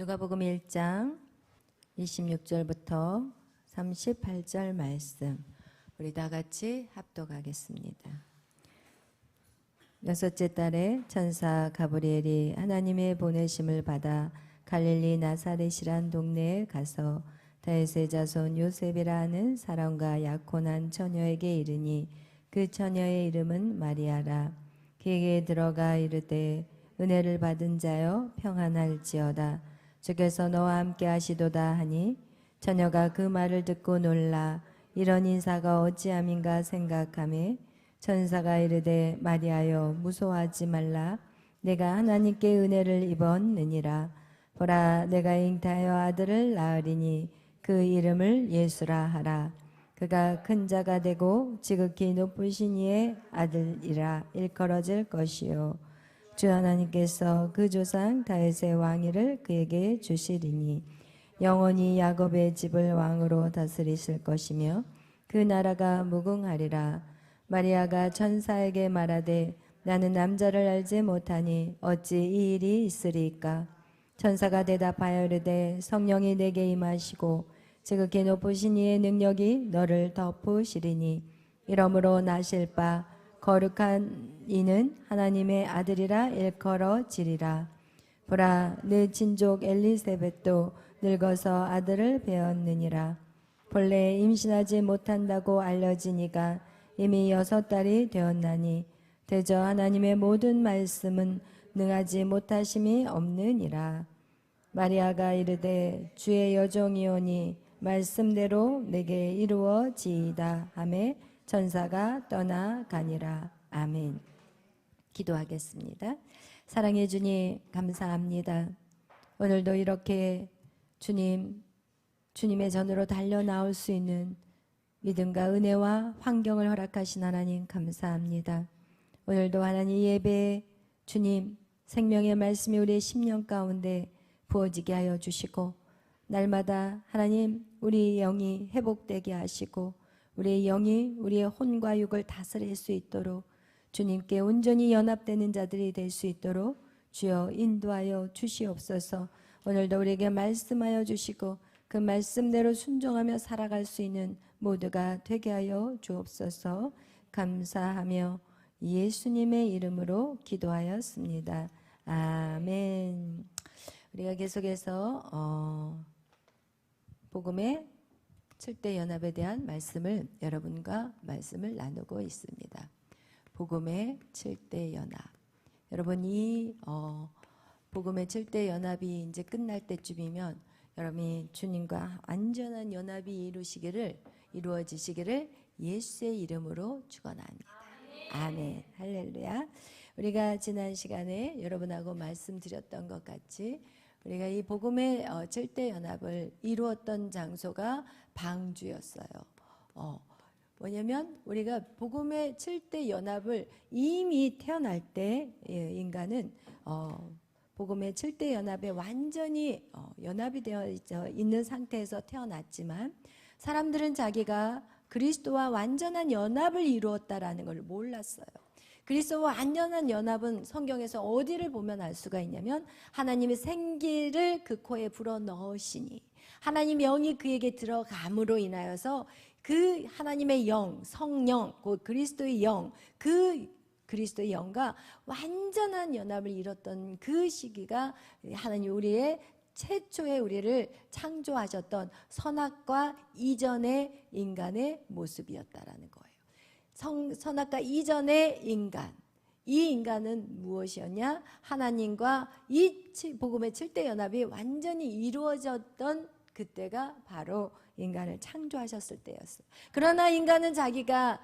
누가복음 1장 26절부터 38절 말씀 우리 다 같이 합독하겠습니다. 여섯째 달에 천사 가브리엘이 하나님의 보내심을 받아 갈릴리 나사렛이란 동네에 가서 다윗의 자손 요셉이라 하는 사람과 약혼한 처녀에게 이르니 그 처녀의 이름은 마리아라. 그에게 들어가 이르되 은혜를 받은 자여 평안할지어다. 주께서 너와 함께 하시도다 하니 처녀가 그 말을 듣고 놀라 이런 인사가 어찌함인가 생각하매 천사가 이르되 마리아여 무서워하지 말라. 내가 하나님께 은혜를 입었느니라. 보라 내가 잉타하여 아들을 낳으리니 그 이름을 예수라 하라. 그가 큰 자가 되고 지극히 높으신 이의 아들이라 일컬어질 것이요 주 하나님께서 그 조상 다윗의 왕위를 그에게 주시리니 영원히 야곱의 집을 왕으로 다스리실 것이며 그 나라가 무궁하리라. 마리아가 천사에게 말하되 나는 남자를 알지 못하니 어찌 이 일이 있으리까. 천사가 대답하여 이르되 성령이 내게 임하시고 지극히 높으신 이의 능력이 너를 덮으시리니 이러므로 나실 바 거룩한 이는 하나님의 아들이라 일컬어지리라. 보라 내 친족 엘리사벳도 늙어서 아들을 배었느니라. 본래 임신하지 못한다고 알려지니가 이미 6달이 되었나니 대저 하나님의 모든 말씀은 능하지 못하심이 없느니라. 마리아가 이르되 주의 여종이오니 말씀대로 내게 이루어지이다 하매 천사가 떠나가니라. 아멘. 기도하겠습니다. 사랑해 주님 감사합니다. 오늘도 이렇게 주님의 전으로 달려 나올 수 있는 믿음과 은혜와 환경을 허락하신 하나님 감사합니다. 오늘도 하나님 예배에 주님 생명의 말씀이 우리의 심령 가운데 부어지게 하여 주시고 날마다 하나님 우리 영이 회복되게 하시고 우리의 영이 우리의 혼과 육을 다스릴 수 있도록 주님께 온전히 연합되는 자들이 될 수 있도록 주여 인도하여 주시옵소서. 오늘도 우리에게 말씀하여 주시고 그 말씀대로 순종하며 살아갈 수 있는 모두가 되게 하여 주옵소서. 감사하며 예수님의 이름으로 기도하였습니다. 아멘. 우리가 계속해서 복음의 7대 연합에 대한 말씀을 여러분과 말씀을 나누고 있습니다. 복음의 7대 연합. 여러분 이 복음의 7대 연합이 이제 끝날 때쯤이면 여러분이 주님과 완전한 연합이 이루어지시기를 예수의 이름으로 축원합니다. 아멘. 할렐루야. 우리가 지난 시간에 여러분하고 말씀드렸던 것 같이 우리가 이 복음의 7대 연합을 이루었던 장소가 방주였어요. 뭐냐면 우리가 복음의 7대 연합을 이미 태어날 때 인간은 복음의 7대 연합에 완전히 연합이 되어 있는 상태에서 태어났지만 사람들은 자기가 그리스도와 완전한 연합을 이루었다라는 걸 몰랐어요. 그리스도와 완전한 연합은 성경에서 어디를 보면 알 수가 있냐면 하나님의 생기를 그 코에 불어넣으시니 하나님의 영이 그에게 들어감으로 인하여서 그 하나님의 영, 성령, 그 그리스도의 영, 그 그리스도의 영과 완전한 연합을 이뤘던 그 시기가 하나님 우리의 최초의 우리를 창조하셨던 선악과 이전의 인간의 모습이었다라는 거예요. 선악과 이전의 인간, 이 인간은 무엇이었냐? 하나님과 이 복음의 7대 연합이 완전히 이루어졌던 그때가 바로 인간을 창조하셨을 때였어요. 그러나 인간은 자기가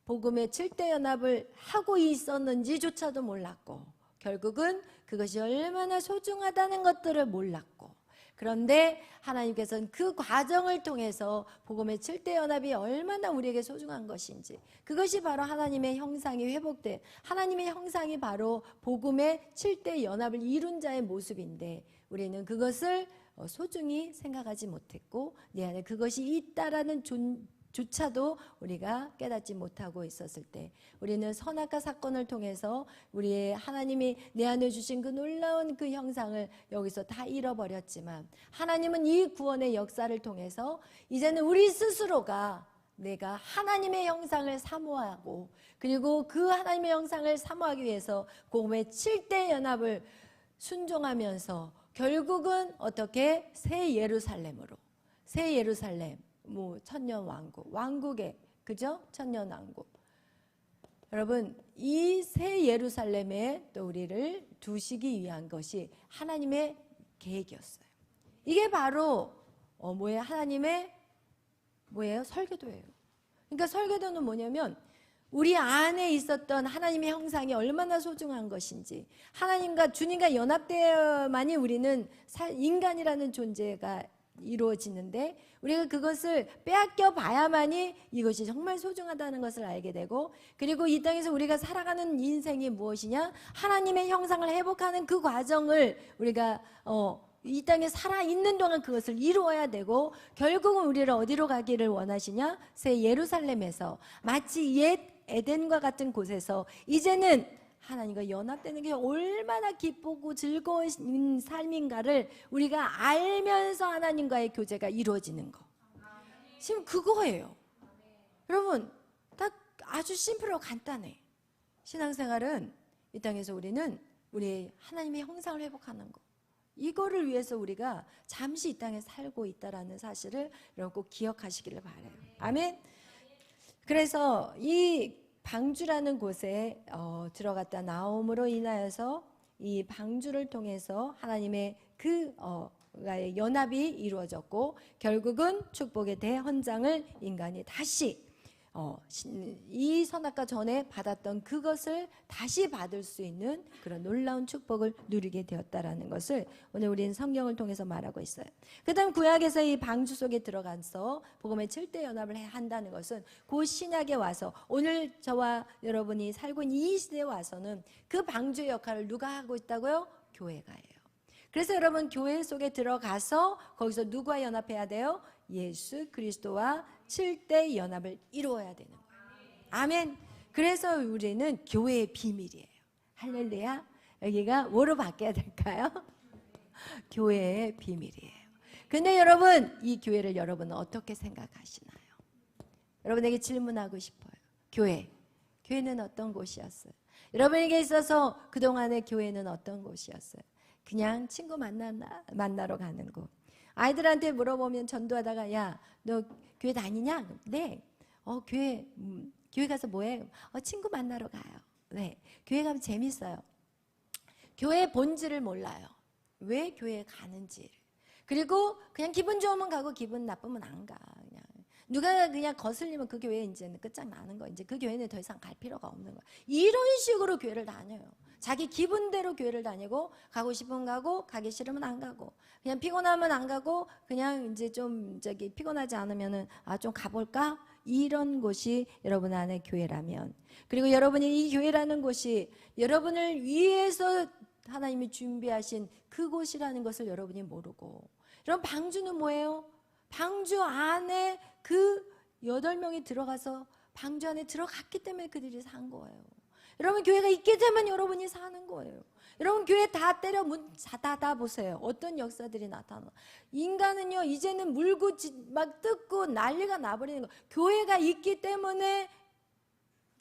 복음의 7대 연합을 하고 있었는지조차도 몰랐고 결국은 그것이 얼마나 소중하다는 것들을 몰랐고 그런데 하나님께서는 그 과정을 통해서 복음의 7대 연합이 얼마나 우리에게 소중한 것인지 그것이 바로 하나님의 형상이 회복된 하나님의 형상이 바로 복음의 7대 연합을 이룬 자의 모습인데 우리는 그것을 소중히 생각하지 못했고 내 안에 그것이 있다라는 조차도 우리가 깨닫지 못하고 있었을 때 우리는 선악과 사건을 통해서 우리의 하나님이 내 안에 주신 그 놀라운 그 형상을 여기서 다 잃어버렸지만 하나님은 이 구원의 역사를 통해서 이제는 우리 스스로가 내가 하나님의 형상을 사모하고 그리고 그 하나님의 형상을 사모하기 위해서 복음의 7대 연합을 순종하면서 결국은 어떻게 새 예루살렘으로 새 예루살렘 뭐 천년 왕국의 그죠? 천년 왕국. 여러분 이 새 예루살렘에 또 우리를 두시기 위한 것이 하나님의 계획이었어요. 이게 바로 뭐예요? 하나님의 뭐예요? 설계도예요. 그러니까 설계도는 뭐냐면 우리 안에 있었던 하나님의 형상이 얼마나 소중한 것인지 하나님과 주님과 연합되어야만이 우리는 인간이라는 존재가 이루어지는데 우리가 그것을 빼앗겨 봐야만이 이것이 정말 소중하다는 것을 알게 되고 그리고 이 땅에서 우리가 살아가는 인생이 무엇이냐 하나님의 형상을 회복하는 그 과정을 우리가 이 땅에 살아있는 동안 그것을 이루어야 되고 결국은 우리를 어디로 가기를 원하시냐 새 예루살렘에서 마치 옛 에덴과 같은 곳에서 이제는 하나님과 연합되는 게 얼마나 기쁘고 즐거운 삶인가를 우리가 알면서 하나님과의 교제가 이루어지는 거. 지금 그거예요. 여러분 딱 아주 심플하고 간단해. 신앙생활은 이 땅에서 우리는 우리 하나님의 형상을 회복하는 거. 이거를 위해서 우리가 잠시 이 땅에 살고 있다라는 사실을 여러분 꼭 기억하시기를 바라요. 아멘. 그래서 이 방주라는 곳에 들어갔다 나옴으로 인하여서 이 방주를 통해서 하나님의 그 연합이 이루어졌고 결국은 축복의 대헌장을 인간이 다시 이 선악과 전에 받았던 그것을 다시 받을 수 있는 그런 놀라운 축복을 누리게 되었다라는 것을 오늘 우리는 성경을 통해서 말하고 있어요. 그 다음 구약에서 이 방주 속에 들어가서 복음의 7대 연합을 한다는 것은 그 신약에 와서 오늘 저와 여러분이 살고 있는 이 시대에 와서는 그 방주의 역할을 누가 하고 있다고요? 교회가 해요. 그래서 여러분 교회 속에 들어가서 거기서 누구와 연합해야 돼요? 예수 그리스도와 7대 연합을 이루어야 되는 거예요. 아멘. 그래서 우리는 교회의 비밀이에요. 할렐루야. 여기가 뭐로 바뀌어야 될까요? 교회의 비밀이에요. 근데 여러분 이 교회를 여러분은 어떻게 생각하시나요? 여러분에게 질문하고 싶어요. 교회는 어떤 곳이었어요? 여러분에게 있어서 그동안의 교회는 어떤 곳이었어요? 그냥 친구 만나러 가는 곳. 아이들한테 물어보면 전도하다가 야, 너 교회 다니냐? 네. 교회 가서 뭐해? 친구 만나러 가요. 네. 교회 가면 재밌어요. 교회 본질을 몰라요. 왜 교회에 가는지. 그리고 그냥 기분 좋으면 가고 기분 나쁘면 안 가. 그냥 누가 그냥 거슬리면 그 교회 이제는 끝장나는 거. 이제 그 교회는 더 이상 갈 필요가 없는 거야. 이런 식으로 교회를 다녀요. 자기 기분대로 교회를 다니고 가고 싶으면 가고 가기 싫으면 안 가고 그냥 피곤하면 안 가고 그냥 이제 좀 피곤하지 않으면은 좀 가볼까? 이런 곳이 여러분 안에 교회라면 그리고 여러분이 이 교회라는 곳이 여러분을 위해서 하나님이 준비하신 그곳이라는 것을 여러분이 모르고 여러분 방주는 뭐예요? 방주 안에 그 8명이 들어가서 방주 안에 들어갔기 때문에 그들이 산 거예요. 여러분 교회가 있게 되면 여러분이 사는 거예요. 여러분 교회 다 때려 문 닫아 보세요. 어떤 역사들이 나타나. 인간은요 이제는 물고 막 뜯고 난리가 나버리는 거. 교회가 있기 때문에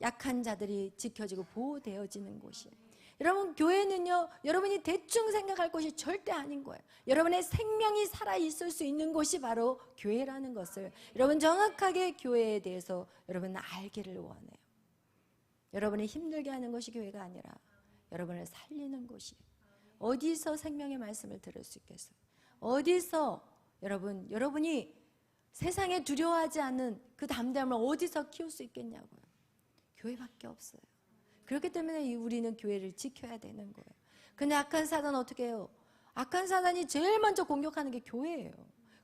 약한 자들이 지켜지고 보호되어지는 곳이에요. 여러분 교회는요 여러분이 대충 생각할 곳이 절대 아닌 거예요. 여러분의 생명이 살아있을 수 있는 곳이 바로 교회라는 것을 여러분 정확하게 교회에 대해서 여러분은 알기를 원해요. 여러분을 힘들게 하는 것이 교회가 아니라 여러분을 살리는 곳이에요. 어디서 생명의 말씀을 들을 수 있겠어요? 어디서 여러분이 세상에 두려워하지 않는 그 담대함을 어디서 키울 수 있겠냐고요. 교회밖에 없어요. 그렇기 때문에 우리는 교회를 지켜야 되는 거예요. 근데 악한 사단은 어떻게 해요? 악한 사단이 제일 먼저 공격하는 게 교회예요.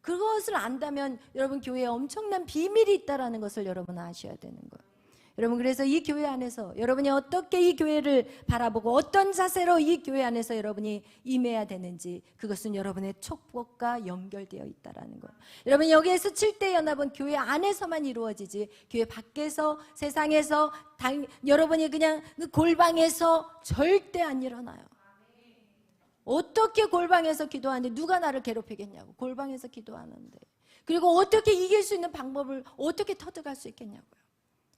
그것을 안다면 여러분 교회에 엄청난 비밀이 있다는 것을 여러분 아셔야 되는 거예요. 여러분, 그래서 이 교회 안에서 여러분이 어떻게 이 교회를 바라보고 어떤 자세로 이 교회 안에서 여러분이 임해야 되는지, 그것은 여러분의 축복과 연결되어 있다라는 거예요. 여러분, 여기에서 7대 연합은 교회 안에서만 이루어지지 교회 밖에서, 세상에서, 여러분이 그냥 그 골방에서 절대 안 일어나요. 어떻게 골방에서 기도하는데 누가 나를 괴롭히겠냐고. 골방에서 기도하는데. 그리고 어떻게 이길 수 있는 방법을 어떻게 터득할 수 있겠냐고요.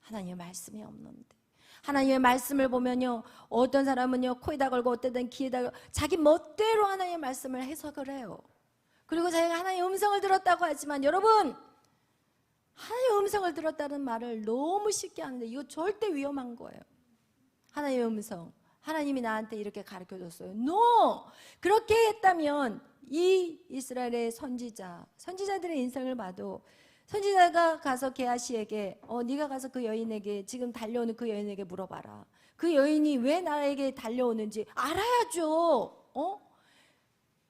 하나님의 말씀이 없는데. 하나님의 말씀을 보면요, 어떤 사람은요 코에다 걸고 어떤 귀에다 걸고 자기 멋대로 하나님의 말씀을 해석을 해요. 그리고 자기가 하나님의 음성을 들었다고 하지만, 여러분, 하나님의 음성을 들었다는 말을 너무 쉽게 하는데 이거 절대 위험한 거예요. 하나님의 음성, 하나님이 나한테 이렇게 가르쳐줬어요. No! 그렇게 했다면 이 이스라엘의 선지자들의 인생을 봐도, 선지자가 가서 게하시에게 네가 가서 그 여인에게, 지금 달려오는 그 여인에게 물어봐라. 그 여인이 왜 나에게 달려오는지 알아야죠.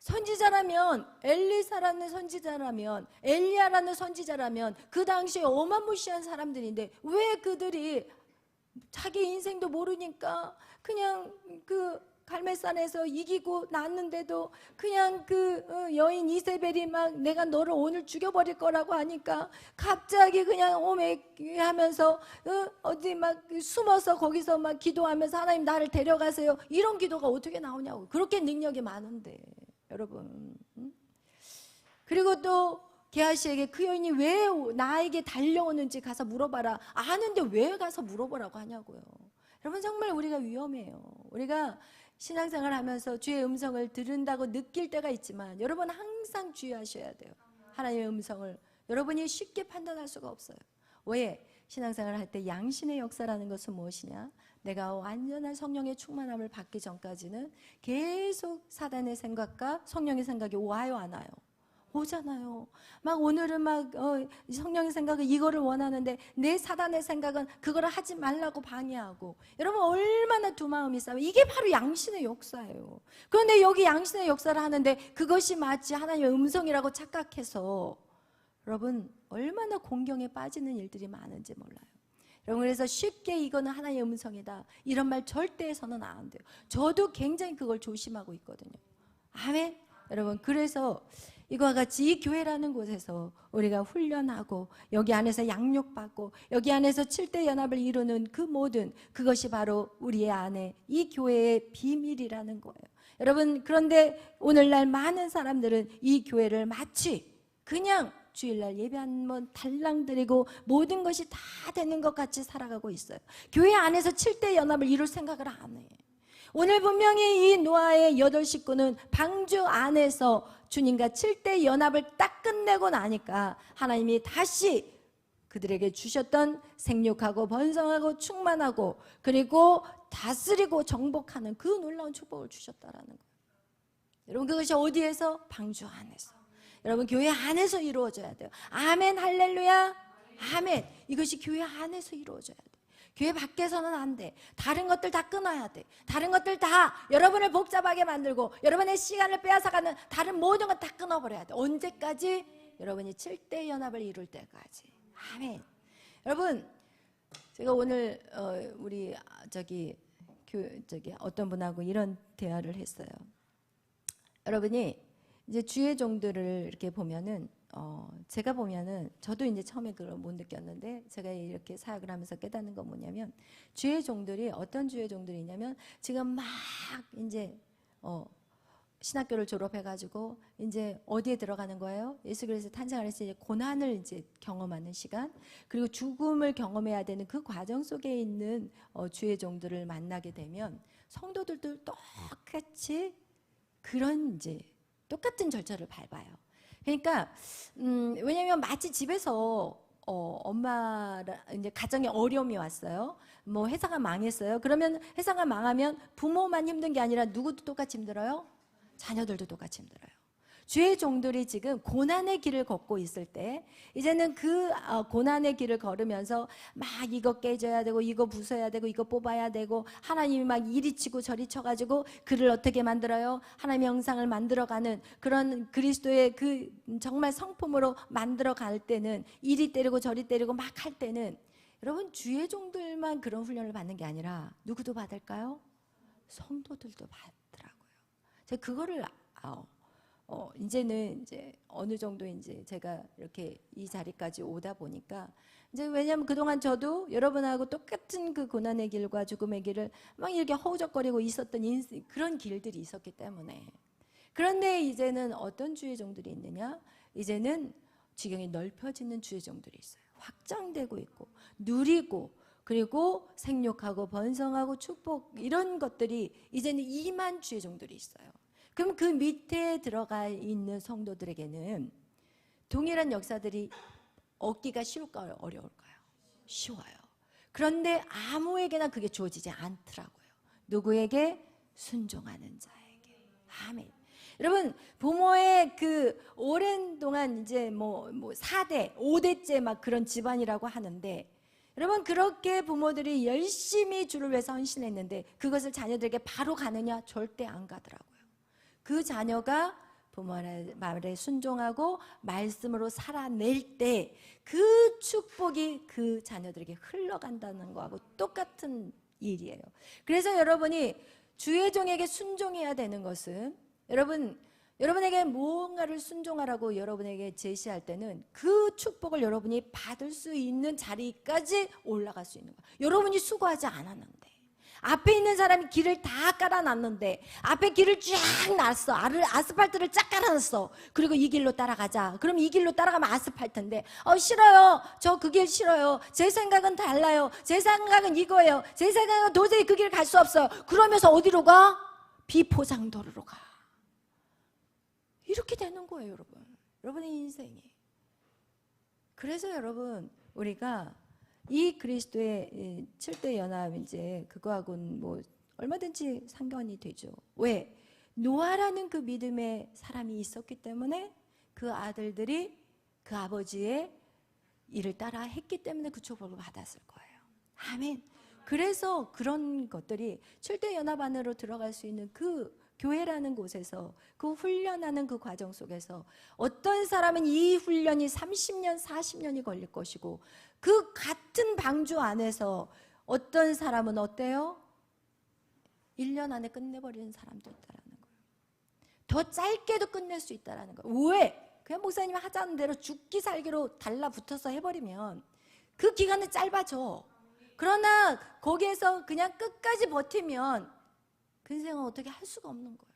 선지자라면, 엘리사라는 선지자라면, 엘리야라는 선지자라면 그 당시에 어마무시한 사람들인데 왜 그들이 자기 인생도 모르니까 그냥 그 갈멜산에서 이기고 났는데도 그냥 그 여인 이세벨이 막 내가 너를 오늘 죽여버릴 거라고 하니까 갑자기 그냥 오메하면서 어디 막 숨어서 거기서 막 기도하면서 하나님 나를 데려가세요, 이런 기도가 어떻게 나오냐고. 그렇게 능력이 많은데 여러분. 그리고 또 게하시에게 그 여인이 왜 나에게 달려오는지 가서 물어봐라. 아는데 왜 가서 물어보라고 하냐고요. 여러분, 정말 우리가 위험해요. 우리가 신앙생활 하면서 주의 음성을 들은다고 느낄 때가 있지만 여러분 항상 주의하셔야 돼요. 하나님의 음성을 여러분이 쉽게 판단할 수가 없어요. 왜? 신앙생활을 할 때 양신의 역사라는 것은 무엇이냐? 내가 완전한 성령의 충만함을 받기 전까지는 계속 사단의 생각과 성령의 생각이 와요, 안 와요? 오잖아요. 막 오늘은 막 성령의 생각은 이거를 원하는데 내 사단의 생각은 그거를 하지 말라고 방해하고. 여러분, 얼마나 두 마음이 싸워요. 이게 바로 양신의 역사예요. 그런데 여기 양신의 역사를 하는데 그것이 마치 하나님의 음성이라고 착각해서 여러분 얼마나 공경에 빠지는 일들이 많은지 몰라요. 여러분, 그래서 쉽게 이거는 하나님의 음성이다 이런 말 절대 해서는 안 돼요. 저도 굉장히 그걸 조심하고 있거든요. 아멘. 여러분, 그래서 이와 같이 이 교회라는 곳에서 우리가 훈련하고 여기 안에서 양육받고 여기 안에서 7대 연합을 이루는 그 모든 그것이 바로 우리의 안에 이 교회의 비밀이라는 거예요. 여러분, 그런데 오늘날 많은 사람들은 이 교회를 마치 그냥 주일날 예배 한번 달랑 드리고 모든 것이 다 되는 것 같이 살아가고 있어요. 교회 안에서 7대 연합을 이룰 생각을 안 해요. 오늘 분명히 이 노아의 8 식구는 방주 안에서 주님과 7대 연합을 딱 끝내고 나니까 하나님이 다시 그들에게 주셨던 생육하고 번성하고 충만하고 그리고 다스리고 정복하는 그 놀라운 축복을 주셨다라는 거예요. 여러분, 그것이 어디에서? 방주 안에서. 여러분, 교회 안에서 이루어져야 돼요. 아멘, 할렐루야, 아멘. 이것이 교회 안에서 이루어져야 돼요. 교회 밖에서는 안 돼. 다른 것들 다 끊어야 돼. 다른 것들 다 여러분을 복잡하게 만들고 여러분의 시간을 빼앗아가는 다른 모든 것 다 끊어버려야 돼. 언제까지? 여러분이 7대 연합을 이룰 때까지. 아멘. 여러분, 제가 오늘 우리 어떤 분하고 이런 대화를 했어요. 여러분이 이제 주의 종들을 이렇게 보면은 제가 보면은 저도 이제 처음에 그걸 못 느꼈는데 제가 이렇게 사역을 하면서 깨닫는 건 뭐냐면, 주의 종들이 어떤 주의 종들이냐면 지금 막 이제 신학교를 졸업해가지고 이제 어디에 들어가는 거예요? 예수 그리스도 탄생을 해서 이제 고난을 이제 경험하는 시간, 그리고 죽음을 경험해야 되는 그 과정 속에 있는 주의 종들을 만나게 되면 성도들도 똑같이 그런 이제 똑같은 절차를 밟아요. 그러니까 왜냐하면 마치 집에서 엄마랑 이제 가정에 어려움이 왔어요. 뭐 회사가 망했어요. 그러면 회사가 망하면 부모만 힘든 게 아니라 누구도 똑같이 힘들어요? 자녀들도 똑같이 힘들어요. 주의 종들이 지금 고난의 길을 걷고 있을 때 이제는 그 고난의 길을 걸으면서 막 이거 깨져야 되고 이거 부숴야 되고 이거 뽑아야 되고 하나님이 막 이리 치고 저리 쳐가지고 그를 어떻게 만들어요? 하나님의 형상을 만들어가는 그런 그리스도의 그 정말 성품으로 만들어갈 때는 이리 때리고 저리 때리고 막 할 때는 여러분 주의 종들만 그런 훈련을 받는 게 아니라 누구도 받을까요? 성도들도 받더라고요. 제가 그거를 이제는 이제 어느 정도 이제 제가 이렇게 이 자리까지 오다 보니까 이제 왜냐하면 그동안 저도 여러분하고 똑같은 그 고난의 길과 죽음의 길을 막 이렇게 허우적거리고 있었던 그런 길들이 있었기 때문에. 그런데 이제는 어떤 주의 종들이 있느냐? 이제는 지경이 넓혀지는 주의 종들이 있어요. 확장되고 있고 누리고 그리고 생육하고 번성하고 축복 이런 것들이 이제는 임한 주의 종들이 있어요. 그럼 그 밑에 들어가 있는 성도들에게는 동일한 역사들이 얻기가 쉬울까요? 어려울까요? 쉬워요. 그런데 아무에게나 그게 주어지지 않더라고요. 누구에게? 순종하는 자에게. 아멘. 여러분 부모의 그 오랜 동안 이제 뭐 4대, 5대째 막 그런 집안이라고 하는데 여러분 그렇게 부모들이 열심히 주를 위해서 헌신했는데 그것을 자녀들에게 바로 가느냐? 절대 안 가더라고요. 그 자녀가 부모의 말에 순종하고 말씀으로 살아낼 때 그 축복이 그 자녀들에게 흘러간다는 거하고 똑같은 일이에요. 그래서 여러분이 주의 종에게 순종해야 되는 것은 여러분에게 무언가를 순종하라고 여러분에게 제시할 때는 그 축복을 여러분이 받을 수 있는 자리까지 올라갈 수 있는 거예요. 여러분이 수고하지 않았는데 앞에 있는 사람이 길을 다 깔아놨는데 앞에 길을 쫙 놨어. 아스팔트를 쫙 깔아놨어. 그리고 이 길로 따라가자. 그럼 이 길로 따라가면 아스팔트인데 싫어요. 저 그 길 싫어요. 제 생각은 달라요. 제 생각은 이거예요. 제 생각은 도저히 그 길 갈 수 없어요. 그러면서 어디로 가? 비포장도로로 가. 이렇게 되는 거예요, 여러분. 여러분의 인생이. 그래서 여러분 우리가 이 그리스도의 7대 연합 이제 그거하고는 뭐 얼마든지 상관이 되죠. 왜? 노아라는 그 믿음의 사람이 있었기 때문에 그 아들들이 그 아버지의 일을 따라 했기 때문에 그 축복을 받았을 거예요. 아멘. 그래서 그런 것들이 7대 연합 안으로 들어갈 수 있는 그 교회라는 곳에서 그 훈련하는 그 과정 속에서 어떤 사람은 이 훈련이 30년, 40년이 걸릴 것이고 그 같은 방주 안에서 어떤 사람은 어때요? 1년 안에 끝내버리는 사람도 있다라는 거예요. 더 짧게도 끝낼 수 있다라는 거예요. 왜? 그냥 목사님이 하자는 대로 죽기 살기로 달라붙어서 해버리면 그 기간은 짧아져. 그러나 거기에서 그냥 끝까지 버티면 그 인생은 어떻게 할 수가 없는 거예요.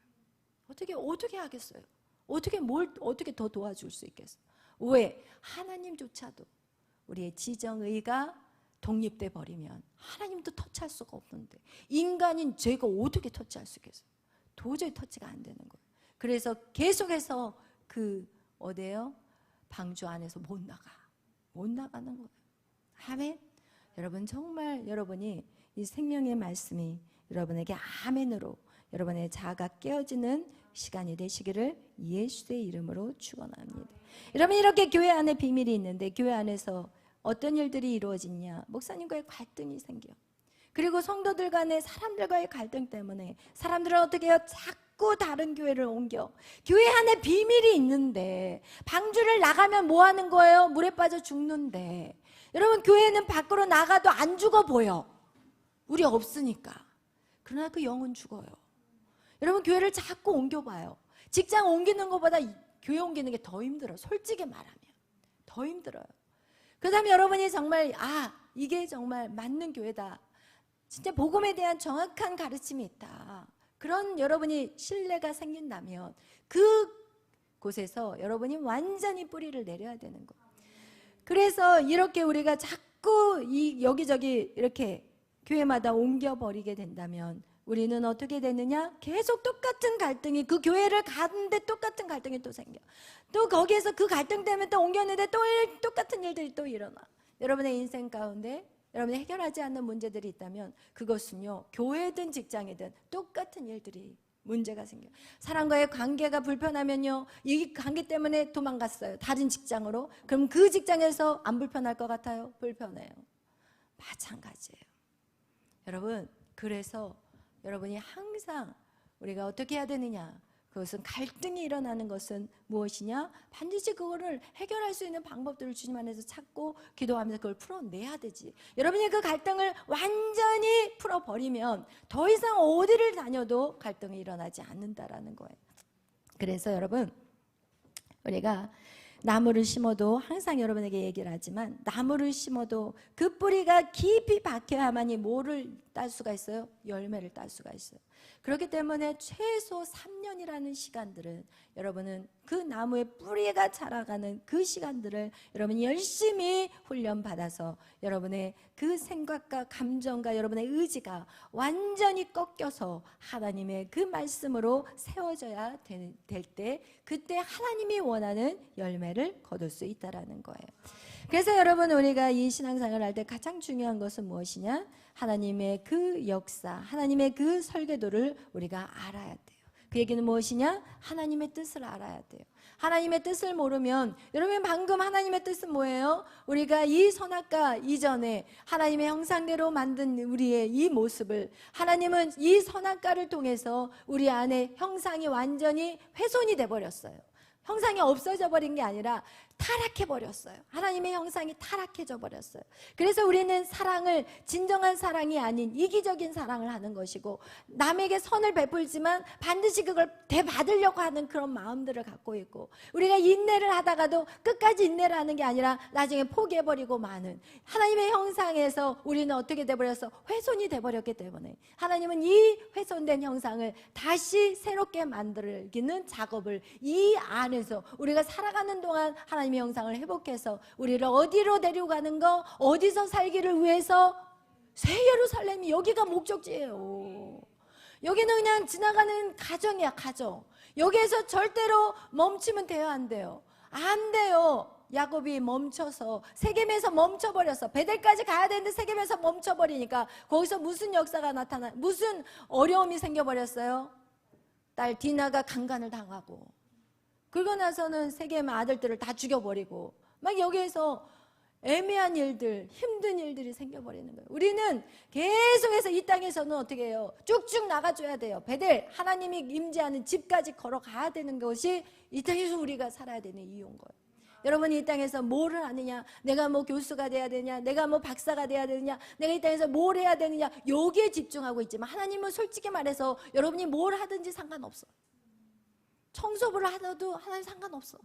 어떻게 하겠어요? 어떻게 더 도와줄 수 있겠어요? 왜? 하나님조차도 우리의 지정의가 독립돼 버리면 하나님도 터치할 수가 없는데 인간인 죄가 어떻게 터치할 수 있겠어요? 도저히 터치가 안 되는 거예요. 그래서 계속해서 어디에요? 방주 안에서 못 나가는 거예요. 아멘. 여러분 정말 여러분이 이 생명의 말씀이 여러분에게 아멘으로 여러분의 자아가 깨어지는 시간이 되시기를 예수의 이름으로 축원합니다. 여러분 이렇게 교회 안에 비밀이 있는데 교회 안에서 어떤 일들이 이루어지냐? 목사님과의 갈등이 생겨. 그리고 성도들 간의 사람들과의 갈등 때문에 사람들은 어떻게 해요? 자꾸 다른 교회를 옮겨. 교회 안에 비밀이 있는데 방주를 나가면 뭐 하는 거예요? 물에 빠져 죽는데. 여러분 교회는 밖으로 나가도 안 죽어 보여. 우리 없으니까. 그러나 그 영은 죽어요. 여러분 교회를 자꾸 옮겨봐요. 직장 옮기는 것보다 교회 옮기는 게 더 힘들어요. 솔직히 말하면 더 힘들어요. 그 다음에 여러분이 정말 이게 정말 맞는 교회다. 진짜 복음에 대한 정확한 가르침이 있다. 그런 여러분이 신뢰가 생긴다면 그곳에서 여러분이 완전히 뿌리를 내려야 되는 거예요. 그래서 이렇게 우리가 자꾸 여기저기 이렇게 교회마다 옮겨버리게 된다면 우리는 어떻게 되느냐? 계속 똑같은 갈등이 그 교회를 가는데 똑같은 갈등이 또 생겨. 또 거기에서 그 갈등 때문에 또 옮겼는데 또 똑같은 일들이 또 일어나. 여러분의 인생 가운데 여러분이 해결하지 않는 문제들이 있다면 그것은요 교회든 직장이든 똑같은 일들이 문제가 생겨요. 사람과의 관계가 불편하면요 이 관계 때문에 도망갔어요. 다른 직장으로. 그럼 그 직장에서 안 불편할 것 같아요? 불편해요. 마찬가지예요. 여러분 그래서 여러분이 항상 우리가 어떻게 해야 되느냐? 그것은 갈등이 일어나는 것은 무엇이냐? 반드시 그거를 해결할 수 있는 방법들을 주님 안에서 찾고 기도하면서 그걸 풀어내야 되지. 여러분이 그 갈등을 완전히 풀어버리면 더 이상 어디를 다녀도 갈등이 일어나지 않는다라는 거예요. 그래서 여러분, 우리가 나무를 심어도 항상 여러분에게 얘기를 하지만, 나무를 심어도 그 뿌리가 깊이 박혀야만이 뭐를 딸 수가 있어요? 열매를 딸 수가 있어요. 그렇기 때문에 최소 3년이라는 시간들은 여러분은 그 나무의 뿌리가 자라가는 그 시간들을 여러분이 열심히 훈련받아서 여러분의 그 생각과 감정과 여러분의 의지가 완전히 꺾여서 하나님의 그 말씀으로 세워져야 될 때, 그때 하나님이 원하는 열매를 거둘 수 있다라는 거예요. 그래서 여러분, 우리가 이 신앙생활을 할 때 가장 중요한 것은 무엇이냐? 하나님의 그 역사, 하나님의 그 설계도를 우리가 알아야 돼요. 그 얘기는 무엇이냐? 하나님의 뜻을 알아야 돼요. 하나님의 뜻을 모르면, 여러분 방금 하나님의 뜻은 뭐예요? 우리가 이 선악과 이전에 하나님의 형상대로 만든 우리의 이 모습을, 하나님은 이 선악과를 통해서 우리 안에 형상이 완전히 훼손이 돼버렸어요. 형상이 없어져 버린 게 아니라 타락해 버렸어요. 하나님의 형상이 타락해져 버렸어요. 그래서 우리는 사랑을, 진정한 사랑이 아닌 이기적인 사랑을 하는 것이고, 남에게 선을 베풀지만 반드시 그걸 되받으려고 하는 그런 마음들을 갖고 있고, 우리가 인내를 하다가도 끝까지 인내를 하는 게 아니라 나중에 포기해버리고 마는, 하나님의 형상에서 우리는 어떻게 돼버렸어? 훼손이 돼버렸기 때문에 하나님은 이 훼손된 형상을 다시 새롭게 만들기는 작업을 이 안에서 우리가 살아가는 동안 하나님의 형상을 회복해서 우리를 어디로 데려가는 거, 어디서 살기를 위해서, 새 예루살렘이 여기가 목적지예요. 여기는 그냥 지나가는 가정이야, 가정. 여기에서 절대로 멈추면 돼요, 안 돼요? 안 돼요. 야곱이 멈춰서, 세겜에서 멈춰버렸어. 베델까지 가야 되는데 세겜에서 멈춰버리니까 거기서 무슨 역사가 나타나, 무슨 어려움이 생겨버렸어요? 딸 디나가 강간을 당하고, 그러고 나서는 세겜 아들들을 다 죽여버리고, 막 여기에서 애매한 일들, 힘든 일들이 생겨버리는 거예요. 우리는 계속해서 이 땅에서는 어떻게 해요? 쭉쭉 나가줘야 돼요. 베델, 하나님이 임재하는 집까지 걸어가야 되는 것이 이 땅에서 우리가 살아야 되는 이유인 거예요. 여러분이 이 땅에서 뭐를 하느냐, 내가 뭐 교수가 돼야 되냐, 내가 뭐 박사가 돼야 되느냐, 내가 이 땅에서 뭘 해야 되느냐, 여기에 집중하고 있지만, 하나님은 솔직히 말해서 여러분이 뭘 하든지 상관없어. 청소부를 하셔도 하나님 상관없어.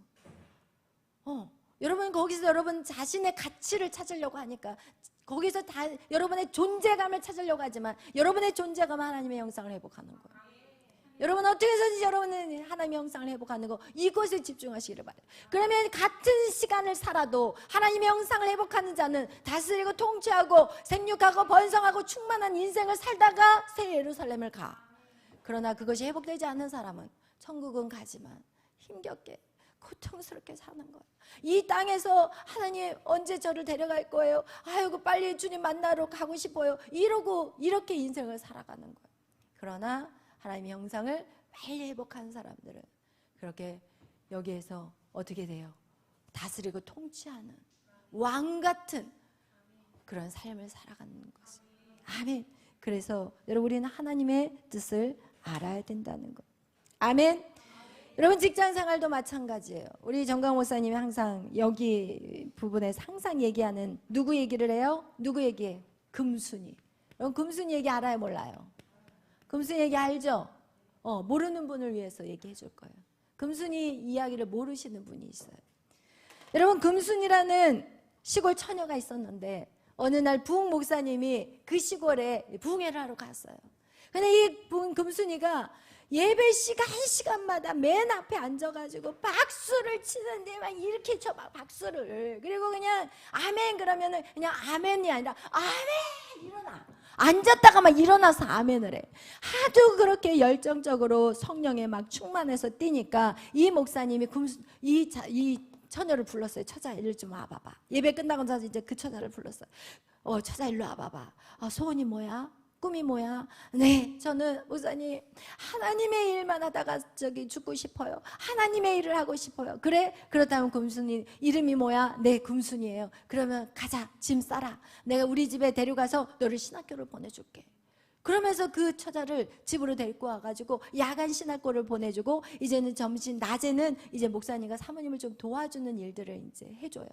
여러분 거기서 여러분 자신의 가치를 찾으려고 하니까, 거기서 다 여러분의 존재감을 찾으려고 하지만, 여러분의 존재감은 하나님의 형상을 회복하는 거예요. 여러분 어떻게 해서든지 여러분은 하나님의 형상을 회복하는 거, 이것에 집중하시기를 바래요. 그러면 같은 시간을 살아도 하나님의 형상을 회복하는 자는 다스리고 통치하고 생육하고 번성하고 충만한 인생을 살다가 새 예루살렘을 가. 그러나 그것이 회복되지 않는 사람은 천국은 가지만 힘겹게 고통스럽게 사는 거예요. 이 땅에서 하나님 언제 저를 데려갈 거예요? 아이고 빨리 주님 만나러 가고 싶어요. 이러고 이렇게 인생을 살아가는 거예요. 그러나 하나님의 형상을 빨리 회복한 사람들은 그렇게 여기에서 어떻게 돼요? 다스리고 통치하는 왕 같은 그런 삶을 살아가는 것을. 아멘. 그래서 여러분, 우리는 하나님의 뜻을 알아야 된다는 것. 아멘. 여러분 직장 생활도 마찬가지예요. 우리 정강 목사님이 항상 여기 부분에서 항상 얘기하는, 누구 얘기를 해요? 누구 얘기해? 금순이. 여러분 금순이 얘기 알아요, 몰라요? 금순이 얘기 알죠? 모르는 분을 위해서 얘기해 줄 거예요. 금순이 이야기를 모르시는 분이 있어요. 여러분 금순이라는 시골 처녀가 있었는데, 어느 날 부흥 목사님이 그 시골에 부흥회를 하러 갔어요. 근데 이 금순이가 예배 시간마다 맨 앞에 앉아가지고 박수를 치는데 막 이렇게 쳐, 막 박수를. 그리고 그냥 아멘 그러면은 그냥 아멘이 아니라 아멘 일어나. 앉았다가 막 일어나서 아멘을 해. 하도 그렇게 열정적으로 성령에 막 충만해서 뛰니까 이 목사님이 이 처녀를 불렀어요. 처자 일로 좀 와봐봐. 예배 끝나고 나서 이제 그 처자를 불렀어요. 처자 일로 와봐봐. 소원이 뭐야? 꿈이 뭐야? 네, 저는 목사님 하나님의 일만 하다가 죽고 싶어요. 하나님의 일을 하고 싶어요. 그래? 그렇다면 금순이 이름이 뭐야? 네, 금순이에요. 그러면 가자, 짐 싸라. 내가 우리 집에 데려가서 너를 신학교를 보내줄게. 그러면서 그 처자를 집으로 데리고 와가지고 야간 신학교를 보내주고 이제는 낮에는 이제 목사님과 사모님을 좀 도와주는 일들을 이제 해줘요.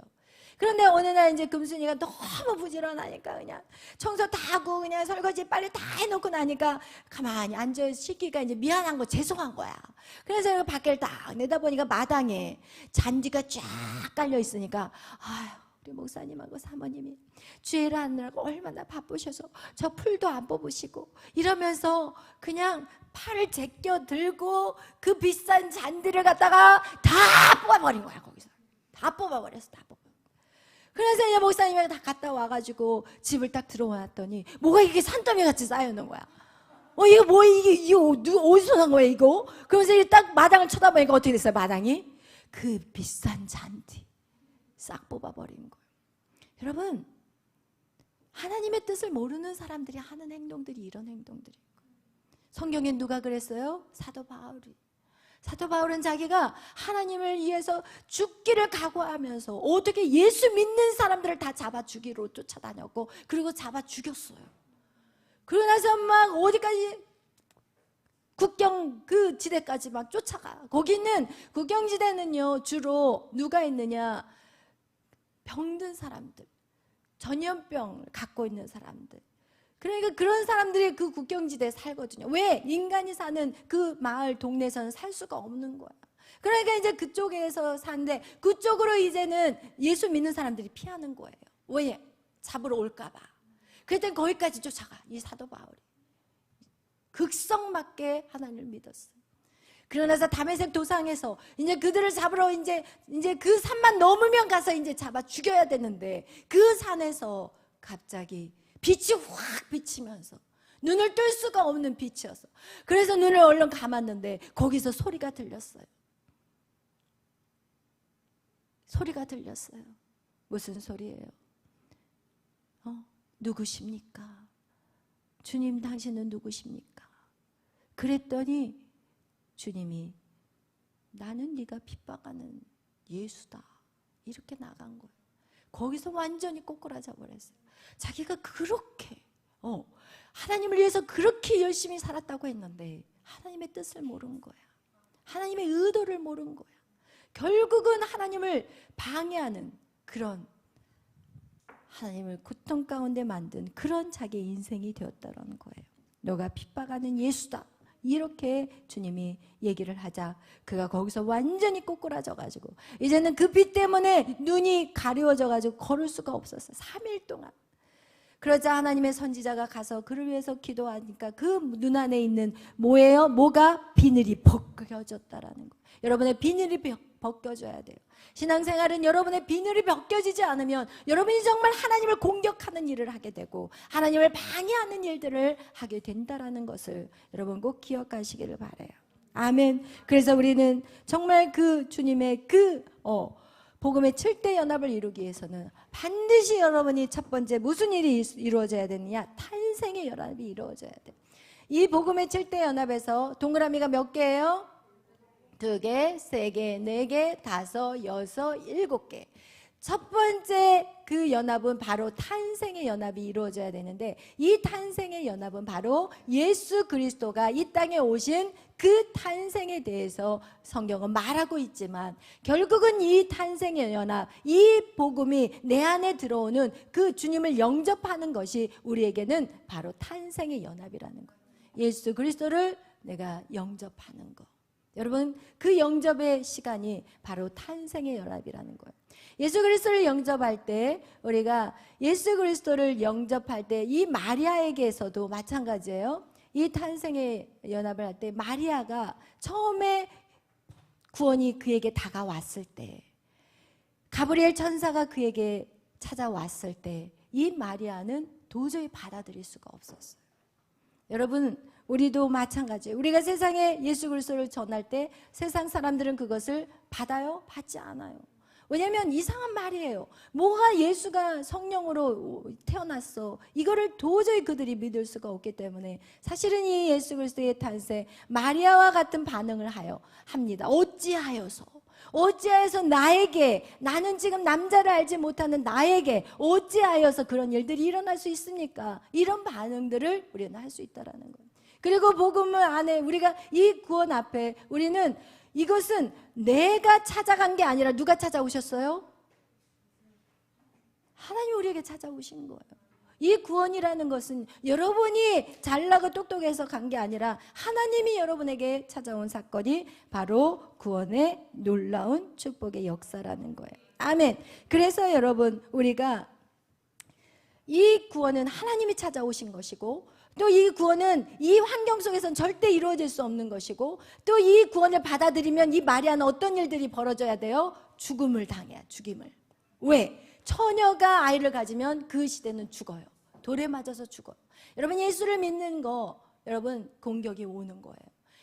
그런데 어느 날 이제 금순이가 너무 부지런하니까 그냥 청소 다 하고 그냥 설거지 빨리 다 해놓고 나니까 가만히 앉아 시키니까 이제 미안한 거 죄송한 거야. 그래서 밖을 딱 내다보니까 마당에 잔디가 쫙 깔려 있으니까 아휴, 우리 목사님하고 사모님이 주일을 하느라고 얼마나 바쁘셔서 저 풀도 안 뽑으시고 이러면서 그냥 팔을 제껴 들고 그 비싼 잔디를 갖다가 다 뽑아버린 거야. 거기서 다 뽑아버렸어. 다 뽑아. 그래서 이제 목사님이 다 갔다 와가지고 집을 딱 들어왔더니 뭐가 이게 산더미 같이 쌓여있는 거야. 이거 뭐 이거 어디서 난 거야 이거? 그러면서 딱 마당을 쳐다보니까 어떻게 됐어요? 마당이 그 비싼 잔디 싹 뽑아버린 거예요. 여러분, 하나님의 뜻을 모르는 사람들이 하는 행동들이 이런 행동들이에요. 성경에 누가 그랬어요? 사도 바울이. 사도 바울은 자기가 하나님을 위해서 죽기를 각오하면서 어떻게 예수 믿는 사람들을 다 잡아 죽이로 쫓아다녔고 그리고 잡아 죽였어요. 그러고 나서 막 어디까지 국경 그 지대까지 막 쫓아가. 거기는 국경지대는요 주로 누가 있느냐, 병든 사람들, 전염병을 갖고 있는 사람들. 그러니까 그런 사람들이 그 국경지대에 살거든요. 왜? 인간이 사는 그 마을 동네에서는 살 수가 없는 거야. 그러니까 이제 그쪽에서 사는데 그쪽으로 이제는 예수 믿는 사람들이 피하는 거예요. 왜? 잡으러 올까 봐. 그랬더니 거기까지 쫓아가. 이 사도 바울이 극성맞게 하나님을 믿었어요. 그러나서 다메섹 도상에서 이제 그들을 잡으러 이제 그 산만 넘으면 가서 이제 잡아 죽여야 되는데 그 산에서 갑자기 빛이 확 비치면서 눈을 뜰 수가 없는 빛이었어. 그래서 눈을 얼른 감았는데 거기서 소리가 들렸어요. 소리가 들렸어요. 무슨 소리예요? 누구십니까? 주님, 당신은 누구십니까? 그랬더니 주님이 나는 네가 핍박하는 예수다. 이렇게 나간 거예요. 거기서 완전히 꼬꾸라져 버렸어요. 자기가 그렇게 하나님을 위해서 그렇게 열심히 살았다고 했는데 하나님의 뜻을 모른 거야. 하나님의 의도를 모른 거야. 결국은 하나님을 방해하는 그런, 하나님을 고통 가운데 만든 그런 자기 인생이 되었다는 거예요. 너가 핍박하는 예수다. 이렇게 주님이 얘기를 하자 그가 거기서 완전히 꼬꾸라져가지고 이제는 그 빛 때문에 눈이 가려워져가지고 걸을 수가 없었어요. 3일 동안. 그러자 하나님의 선지자가 가서 그를 위해서 기도하니까 그 눈 안에 있는 뭐예요? 뭐가? 비늘이 벗겨졌다라는 거예요. 여러분의 비늘이 벗겨져야 돼요. 신앙생활은 여러분의 비늘이 벗겨지지 않으면 여러분이 정말 하나님을 공격하는 일을 하게 되고 하나님을 방해하는 일들을 하게 된다라는 것을 여러분 꼭 기억하시기를 바라요. 아멘. 그래서 우리는 정말 그 주님의 그 복음의 7대 연합을 이루기 위해서는 반드시 여러분이 첫 번째 무슨 일이 이루어져야 되느냐? 탄생의 연합이 이루어져야 돼요. 이 복음의 7대 연합에서 동그라미가 몇 개예요? 2개, 3개, 4개, 5, 6, 7개. 첫 번째 그 연합은 바로 탄생의 연합이 이루어져야 되는데 이 탄생의 연합은 바로 예수 그리스도가 이 땅에 오신 그 탄생에 대해서 성경은 말하고 있지만 결국은 이 탄생의 연합, 이 복음이 내 안에 들어오는 그 주님을 영접하는 것이 우리에게는 바로 탄생의 연합이라는 거예요. 예수 그리스도를 내가 영접하는 것. 여러분 그 영접의 시간이 바로 탄생의 연합이라는 거예요. 예수 그리스도를 영접할 때 우리가 예수 그리스도를 영접할 때 이 마리아에게서도 마찬가지예요. 이 탄생의 연합을 할 때 마리아가 처음에 구원이 그에게 다가왔을 때 가브리엘 천사가 그에게 찾아왔을 때 이 마리아는 도저히 받아들일 수가 없었어요. 여러분 우리도 마찬가지예요. 우리가 세상에 예수 그리스도를 전할 때 세상 사람들은 그것을 받아요? 받지 않아요. 왜냐하면 이상한 말이에요. 뭐가 예수가 성령으로 태어났어. 이거를 도저히 그들이 믿을 수가 없기 때문에 사실은 이 예수 그리스도의 탄생 마리아와 같은 반응을 합니다. 어찌하여서 어찌하여서 나에게, 나는 지금 남자를 알지 못하는 나에게 어찌하여서 그런 일들이 일어날 수 있습니까? 이런 반응들을 우리는 할 수 있다라는 거예요. 그리고 복음을 안에 우리가 이 구원 앞에 우리는 이것은 내가 찾아간 게 아니라 누가 찾아오셨어요? 하나님 우리에게 찾아오신 거예요. 이 구원이라는 것은 여러분이 잘나고 똑똑해서 간 게 아니라 하나님이 여러분에게 찾아온 사건이 바로 구원의 놀라운 축복의 역사라는 거예요. 아멘. 그래서 여러분, 우리가 이 구원은 하나님이 찾아오신 것이고, 또 이 구원은 이 환경 속에서는 절대 이루어질 수 없는 것이고, 또 이 구원을 받아들이면 이 마리아는 어떤 일들이 벌어져야 돼요? 죽음을 당해야, 죽임을. 왜? 처녀가 아이를 가지면 그 시대는 죽어요. 돌에 맞아서 죽어요. 여러분, 예수를 믿는 거, 여러분, 공격이 오는 거예요.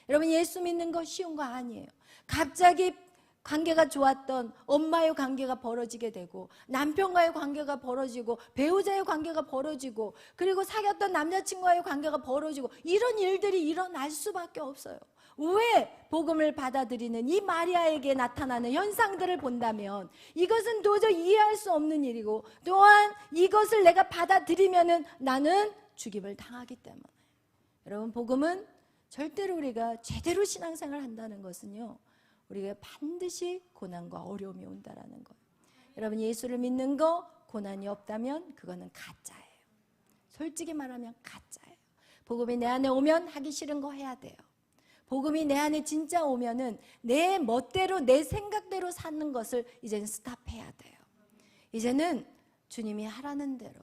여러분, 예수 믿는 거 쉬운 거 아니에요. 갑자기 관계가 좋았던 엄마의 관계가 벌어지게 되고, 남편과의 관계가 벌어지고, 배우자의 관계가 벌어지고, 그리고 사귀었던 남자친구와의 관계가 벌어지고, 이런 일들이 일어날 수밖에 없어요. 왜? 복음을 받아들이는 이 마리아에게 나타나는 현상들을 본다면 이것은 도저히 이해할 수 없는 일이고, 또한 이것을 내가 받아들이면은 나는 죽임을 당하기 때문에, 여러분, 복음은 절대로 우리가 제대로 신앙생활을 한다는 것은요, 우리가 반드시 고난과 어려움이 온다라는 거예요. 여러분, 예수를 믿는 거 고난이 없다면 그거는 가짜예요. 솔직히 말하면 가짜예요. 복음이 내 안에 오면 하기 싫은 거 해야 돼요. 복음이 내 안에 진짜 오면은 내 멋대로, 내 생각대로 사는 것을 이제는 스탑해야 돼요. 이제는 주님이 하라는 대로,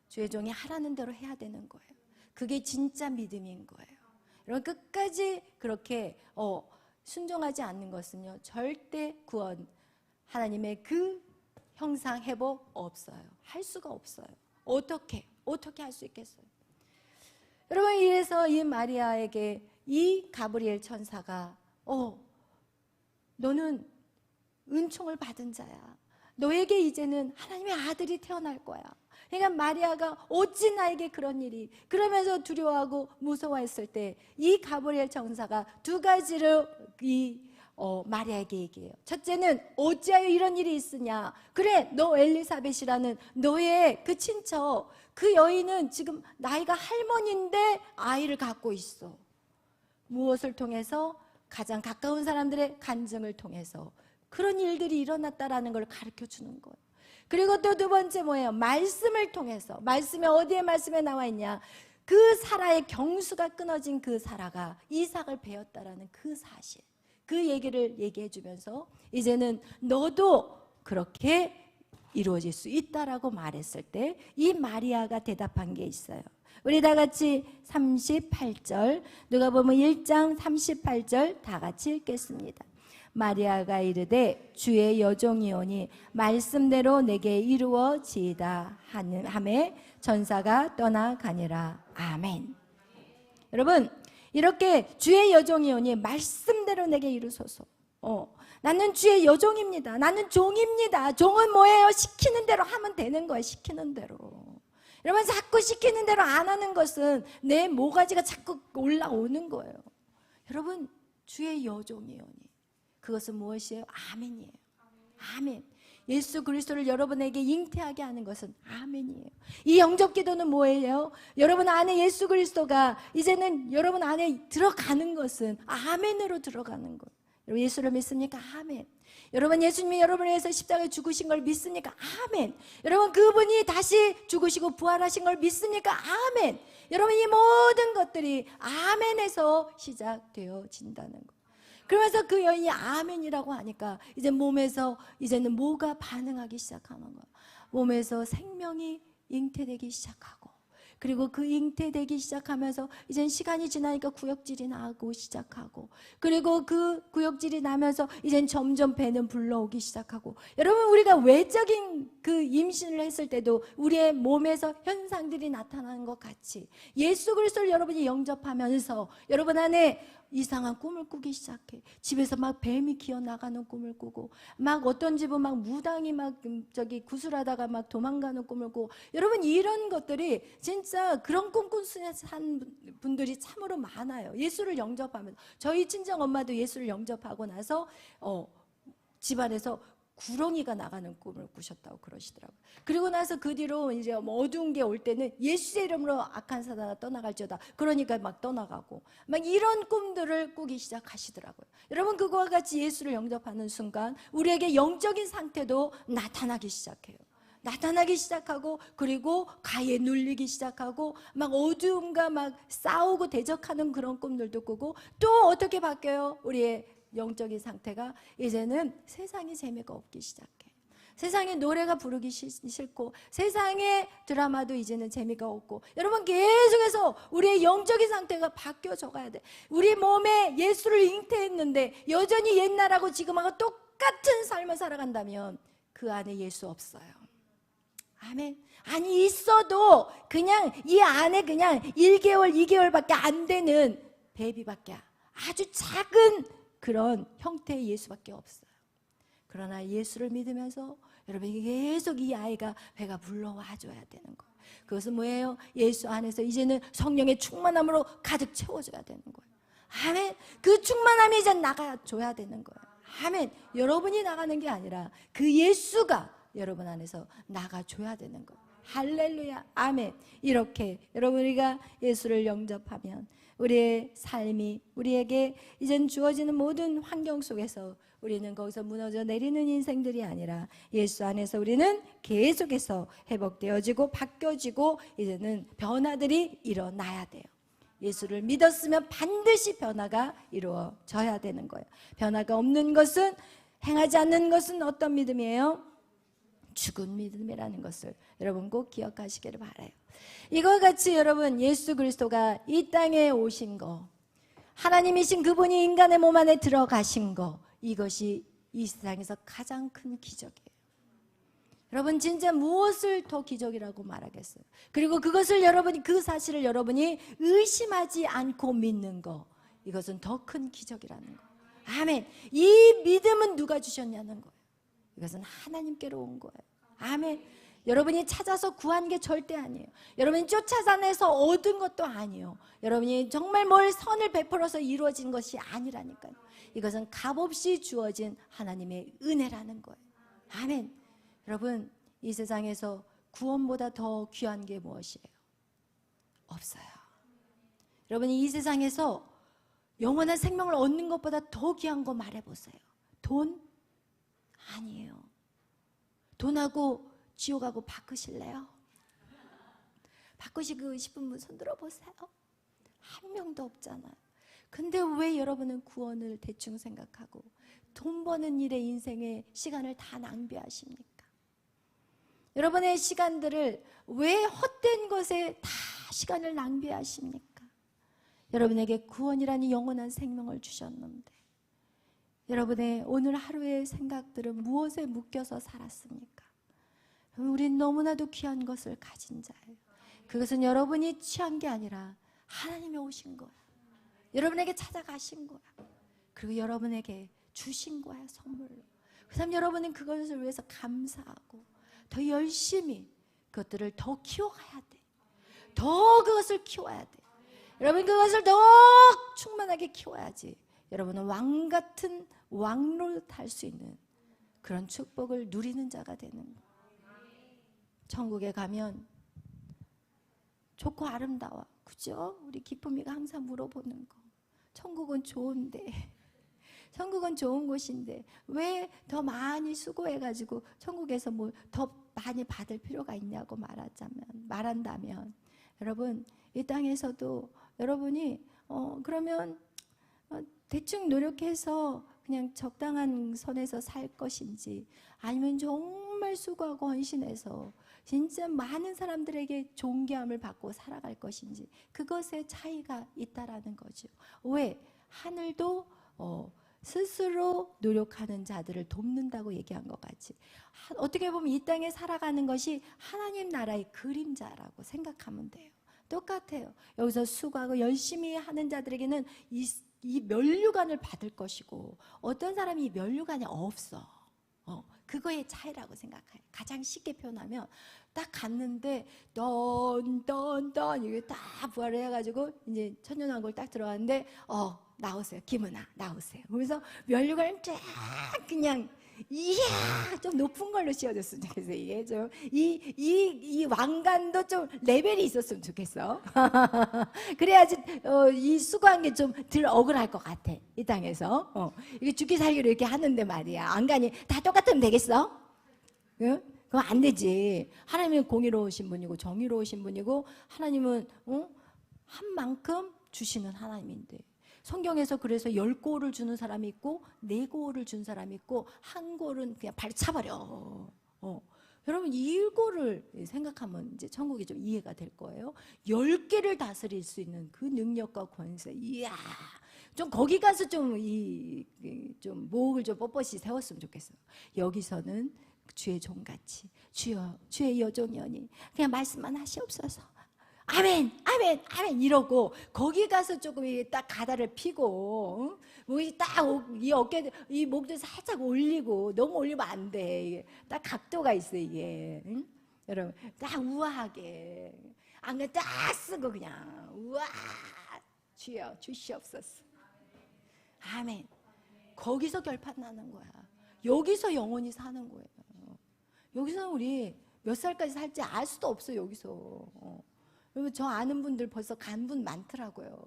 주의 종이 하라는 대로 해야 되는 거예요. 그게 진짜 믿음인 거예요. 여러분, 끝까지 그렇게 순종하지 않는 것은요, 절대 구원, 하나님의 그 형상 회복 없어요. 할 수가 없어요. 어떻게 할 수 있겠어요? 여러분, 이래서 이 마리아에게 이 가브리엘 천사가 너는 은총을 받은 자야. 너에게 이제는 하나님의 아들이 태어날 거야. 그러니까 마리아가 어찌 나에게 그런 일이, 그러면서 두려워하고 무서워했을 때 이 가브리엘 천사가 두 가지를 마리아에게 얘기해요. 첫째는 어찌하여 이런 일이 있으냐. 그래, 너 엘리사벳이라는 너의 그 친척, 그 여인은 지금 나이가 할머니인데 아이를 갖고 있어. 무엇을 통해서? 가장 가까운 사람들의 간증을 통해서 그런 일들이 일어났다라는 걸 가르쳐 주는 거예요. 그리고 또 두 번째 뭐예요? 말씀을 통해서. 말씀에 어디에 말씀에 나와 있냐? 그 사라의 경수가 끊어진 그 사라가 이삭을 베었다라는 그 사실, 그 얘기를 얘기해 주면서 이제는 너도 그렇게 이루어질 수 있다라고 말했을 때 이 마리아가 대답한 게 있어요. 우리 다 같이 38절, 누가복음 1장 38절 다 같이 읽겠습니다. 마리아가 이르되 주의 여종이오니 말씀대로 내게 이루어지이다 하매 전사가 떠나가니라. 아멘. 여러분, 이렇게 주의 여종이오니 말씀대로 내게 이루소서. 나는 주의 여종입니다. 나는 종입니다. 종은 뭐예요? 시키는 대로 하면 되는 거예요. 시키는 대로. 여러분, 자꾸 시키는 대로 안 하는 것은 내 모가지가 자꾸 올라오는 거예요. 여러분, 주의 여종이오니 그것은 무엇이에요? 아멘이에요. 아멘. 예수 그리스도를 여러분에게 잉태하게 하는 것은 아멘이에요. 이 영접 기도는 뭐예요? 여러분 안에 예수 그리스도가 이제는 여러분 안에 들어가는 것은 아멘으로 들어가는 것. 여러분, 예수를 믿습니까? 아멘. 여러분, 예수님이 여러분을 위해서 십자가에 죽으신 걸 믿습니까? 아멘. 여러분, 그분이 다시 죽으시고 부활하신 걸 믿습니까? 아멘. 여러분, 이 모든 것들이 아멘에서 시작되어진다는 것. 그러면서 그 여인이 아멘이라고 하니까 이제 몸에서 이제는 뭐가 반응하기 시작하는 거야. 몸에서 생명이 잉태되기 시작하고, 그리고 그 잉태되기 시작하면서 이제 시간이 지나니까 구역질이 나고 시작하고, 그리고 그 구역질이 나면서 이제 점점 배는 불러오기 시작하고. 여러분, 우리가 외적인 그 임신을 했을 때도 우리의 몸에서 현상들이 나타나는 것 같이 예수 그리스도를 여러분이 영접하면서 여러분 안에 이상한 꿈을 꾸기 시작해. 집에서 막 뱀이 기어나가는 꿈을 꾸고, 막 어떤 집은 막 무당이 막 구슬하다가 막 도망가는 꿈을 꾸고. 여러분, 이런 것들이 진짜 그런 꿈 꾸는 분들이 참으로 많아요. 예수를 영접하면서. 저희 친정 엄마도 예수를 영접하고 나서 집안에서 구렁이가 나가는 꿈을 꾸셨다고 그러시더라고요. 그리고 나서 그 뒤로 이제 뭐 어두운 게 올 때는 예수의 이름으로 악한 사단아 떠나갈지어다. 그러니까 막 떠나가고 막 이런 꿈들을 꾸기 시작하시더라고요. 여러분, 그거와 같이 예수를 영접하는 순간 우리에게 영적인 상태도 나타나기 시작해요. 나타나기 시작하고, 그리고 가에 눌리기 시작하고, 막 어두움과 막 싸우고 대적하는 그런 꿈들도 꾸고, 또 어떻게 바뀌어요? 우리의 영적인 상태가 이제는 세상이 재미가 없기 시작해. 세상에 노래가 부르기 싫고, 세상의 드라마도 이제는 재미가 없고. 여러분, 계속해서 우리의 영적인 상태가 바뀌어져 가야 돼. 우리 몸에 예수를 잉태했는데 여전히 옛날하고 지금하고 똑같은 삶을 살아간다면 그 안에 예수 없어요. 아멘. 아니, 있어도 그냥 이 안에 그냥 1개월, 2개월밖에 안 되는 베이비밖에, 아주 작은 그런 형태의 예수밖에 없어요. 그러나 예수를 믿으면서 여러분이 계속 이 아이가 배가 불러와 줘야 되는 거예요. 그것은 뭐예요? 예수 안에서 이제는 성령의 충만함으로 가득 채워줘야 되는 거예요. 아멘. 그 충만함이 이제 나가줘야 되는 거예요. 아멘. 여러분이 나가는 게 아니라 그 예수가 여러분 안에서 나가줘야 되는 거예요. 할렐루야. 아멘. 이렇게 여러분, 우리가 예수를 영접하면 우리의 삶이, 우리에게 이젠 주어지는 모든 환경 속에서 우리는 거기서 무너져 내리는 인생들이 아니라 예수 안에서 우리는 계속해서 회복되어지고 바뀌어지고 이제는 변화들이 일어나야 돼요. 예수를 믿었으면 반드시 변화가 이루어져야 되는 거예요. 변화가 없는 것은, 행하지 않는 것은 어떤 믿음이에요? 죽은 믿음이라는 것을 여러분 꼭 기억하시기를 바라요. 이와 같이 여러분, 예수 그리스도가 이 땅에 오신 거, 하나님이신 그분이 인간의 몸 안에 들어가신 거, 이것이 이 세상에서 가장 큰 기적이에요. 여러분, 진짜 무엇을 더 기적이라고 말하겠어요? 그리고 그것을 여러분이, 그 사실을 여러분이 의심하지 않고 믿는 거, 이것은 더 큰 기적이라는 거. 아멘. 이 믿음은 누가 주셨냐는 거예요. 이것은 하나님께로 온 거예요. 아멘. 여러분이 찾아서 구한 게 절대 아니에요. 여러분이 쫓아다녀서 얻은 것도 아니에요. 여러분이 정말 뭘 선을 베풀어서 이루어진 것이 아니라니까요. 이것은 값없이 주어진 하나님의 은혜라는 거예요. 아멘. 여러분, 이 세상에서 구원보다 더 귀한 게 무엇이에요? 없어요. 여러분이 이 세상에서 영원한 생명을 얻는 것보다 더 귀한 거 말해보세요. 돈? 아니에요. 돈하고 지옥하고 바꾸실래요? 바꾸시고 싶은 분 손 들어보세요. 한 명도 없잖아요. 근데 왜 여러분은 구원을 대충 생각하고 돈 버는 일에 인생의 시간을 다 낭비하십니까? 여러분의 시간들을 왜 헛된 것에 다 시간을 낭비하십니까? 여러분에게 구원이라는 영원한 생명을 주셨는데 여러분의 오늘 하루의 생각들은 무엇에 묶여서 살았습니까? 우린 너무나도 귀한 것을 가진 자예요. 그것은 여러분이 취한 게 아니라 하나님이 오신 거야. 여러분에게 찾아가신 거야. 그리고 여러분에게 주신 거야, 선물로. 그래서 여러분은 그것을 위해서 감사하고 더 열심히 그것들을 더 키워가야 돼. 더 그것을 키워야 돼. 여러분, 그것을 더 충만하게 키워야지 여러분은 왕 같은 왕로 탈 수 있는 그런 축복을 누리는 자가 되는 거예요. 천국에 가면 좋고 아름다워, 그죠? 우리 기쁨이가 항상 물어보는 거. 천국은 좋은데, 천국은 좋은 곳인데 왜 더 많이 수고해가지고 천국에서 뭐 더 많이 받을 필요가 있냐고 말한다면 여러분, 이 땅에서도 여러분이 그러면 대충 노력해서 그냥 적당한 선에서 살 것인지, 아니면 정말 수고하고 헌신해서 진짜 많은 사람들에게 존귀함을 받고 살아갈 것인지, 그것의 차이가 있다라는 거죠. 왜? 하늘도 스스로 노력하는 자들을 돕는다고 얘기한 것 같이, 어떻게 보면 이 땅에 살아가는 것이 하나님 나라의 그림자라고 생각하면 돼요. 똑같아요. 여기서 수고하고 열심히 하는 자들에게는 이 면류관을 받을 것이고, 어떤 사람이 이 면류관이 없어. 그거의 차이라고 생각해요. 가장 쉽게 표현하면 딱 갔는데 던 이게 딱 부활을 해가지고 이제 천년왕국을 딱 들어갔는데 나오세요, 김은아 나오세요. 그래서 면류관을 쫙 그냥 이야 좀 높은 걸로 씌워줬으면 좋겠어. 이게 좀 이 왕관도 좀 레벨이 있었으면 좋겠어. 그래야지 이 수고한 게 좀 덜 억울할 것 같아. 이 땅에서 이게 죽기 살기로 이렇게 하는데 말이야. 왕관이 다 똑같으면 되겠어? 응? 그건 안 되지. 하나님은 공의로우신 분이고 정의로우신 분이고 하나님은 한 만큼 주시는 하나님인데, 성경에서 그래서 10고를 주는 사람이 있고 4고를 준 사람이 있고 1고는 그냥 바로 차버려. 여러분 1고를 생각하면 이제 천국이 좀 이해가 될 거예요. 10개를 다스릴 수 있는 그 능력과 권세. 이야, 좀 거기 가서 좀 목을 좀 뻣뻣이 세웠으면 좋겠어요. 여기서는 주의 종같이 주여 주의 여종이오니 그냥 말씀만 하시옵소서. 아멘, 아멘, 아멘 이러고 거기 가서 조금 딱 가다를 피고 목이 딱 이 어깨 이 목도 살짝 올리고 너무 올리면 안 돼. 이게 딱 각도가 있어 이게. 응? 여러분 딱 우아하게 안경 딱 쓰고 그냥 우아 주여 주시옵소서. 아멘. 거기서 결판 나는 거야. 여기서 영원히 사는 거예요. 여기서 우리 몇 살까지 살지 알 수도 없어 여기서. 여러분 저 아는 분들 벌써 간 분 많더라고요.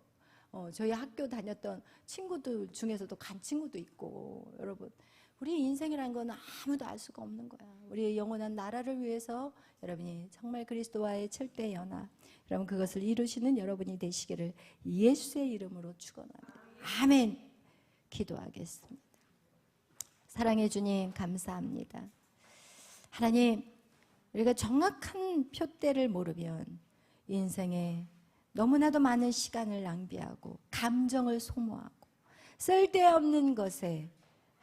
저희 학교 다녔던 친구들 중에서도 간 친구도 있고. 여러분 우리 인생이라는 건 아무도 알 수가 없는 거야. 우리의 영원한 나라를 위해서 여러분이 정말 그리스도와의 절대 연합, 여러분 그것을 이루시는 여러분이 되시기를 예수의 이름으로 축원합니다. 아멘. 기도하겠습니다. 사랑해 주님 감사합니다. 하나님, 우리가 정확한 표대를 모르면 인생에 너무나도 많은 시간을 낭비하고 감정을 소모하고 쓸데없는 것에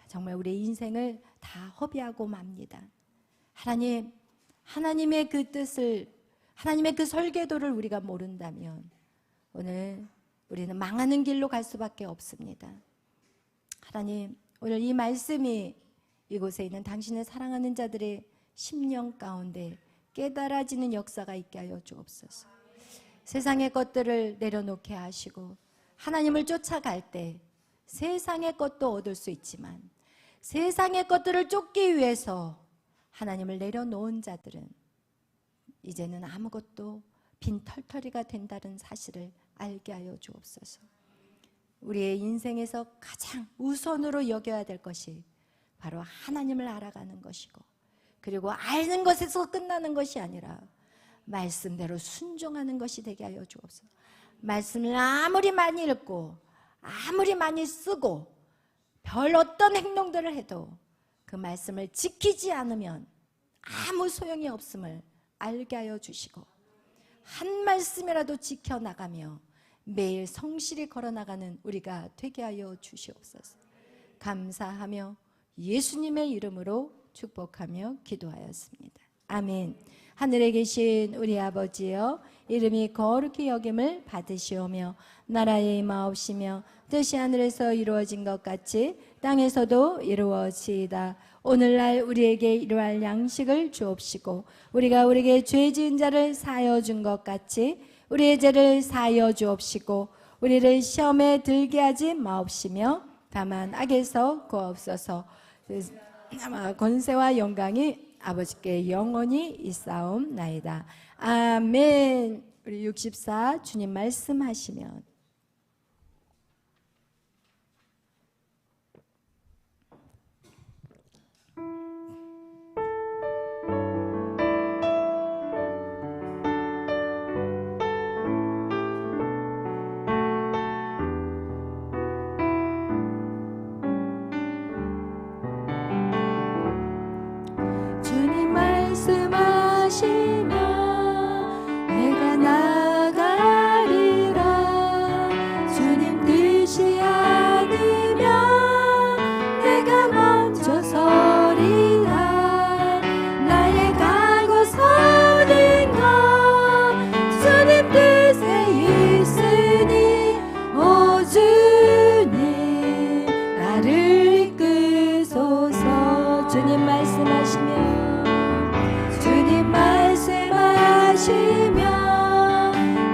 정말 우리의 인생을 다 허비하고 맙니다. 하나님, 하나님의 그 뜻을, 하나님의 그 설계도를 우리가 모른다면 오늘 우리는 망하는 길로 갈 수밖에 없습니다. 하나님, 오늘 이 말씀이 이곳에 있는 당신의 사랑하는 자들의 심령 가운데 깨달아지는 역사가 있게 하여 주옵소서. 세상의 것들을 내려놓게 하시고 하나님을 쫓아갈 때 세상의 것도 얻을 수 있지만 세상의 것들을 쫓기 위해서 하나님을 내려놓은 자들은 이제는 아무것도 빈털터리가 된다는 사실을 알게 하여 주옵소서. 우리의 인생에서 가장 우선으로 여겨야 될 것이 바로 하나님을 알아가는 것이고, 그리고 아는 것에서 끝나는 것이 아니라 말씀대로 순종하는 것이 되게 하여 주옵소서. 말씀을 아무리 많이 읽고 아무리 많이 쓰고 별 어떤 행동들을 해도 그 말씀을 지키지 않으면 아무 소용이 없음을 알게 하여 주시고, 한 말씀이라도 지켜나가며 매일 성실히 걸어나가는 우리가 되게 하여 주시옵소서. 감사하며 예수님의 이름으로 축복하며 기도하였습니다. 아멘. 하늘에 계신 우리 아버지여, 이름이 거룩히 여김을 받으시오며 나라의 임하옵시며 뜻이 하늘에서 이루어진 것 같이 땅에서도 이루어지이다. 오늘날 우리에게 이루할 양식을 주옵시고 우리가 우리에게 죄 지은 자를 사하여 준 것 같이 우리의 죄를 사하여 주옵시고 우리를 시험에 들게 하지 마옵시며 다만 악에서 구하옵소서. 권세와 영광이 아버지께 영원히 있사옵나이다. 아멘. 우리 64 주님 말씀하시면 내가 나가리라. 주님 뜻이 아니면 내가 먼저 서리라. 나의 가고서는 주님 뜻에 있으니 오 주님 나를 이끄소서. 주님 말씀하시면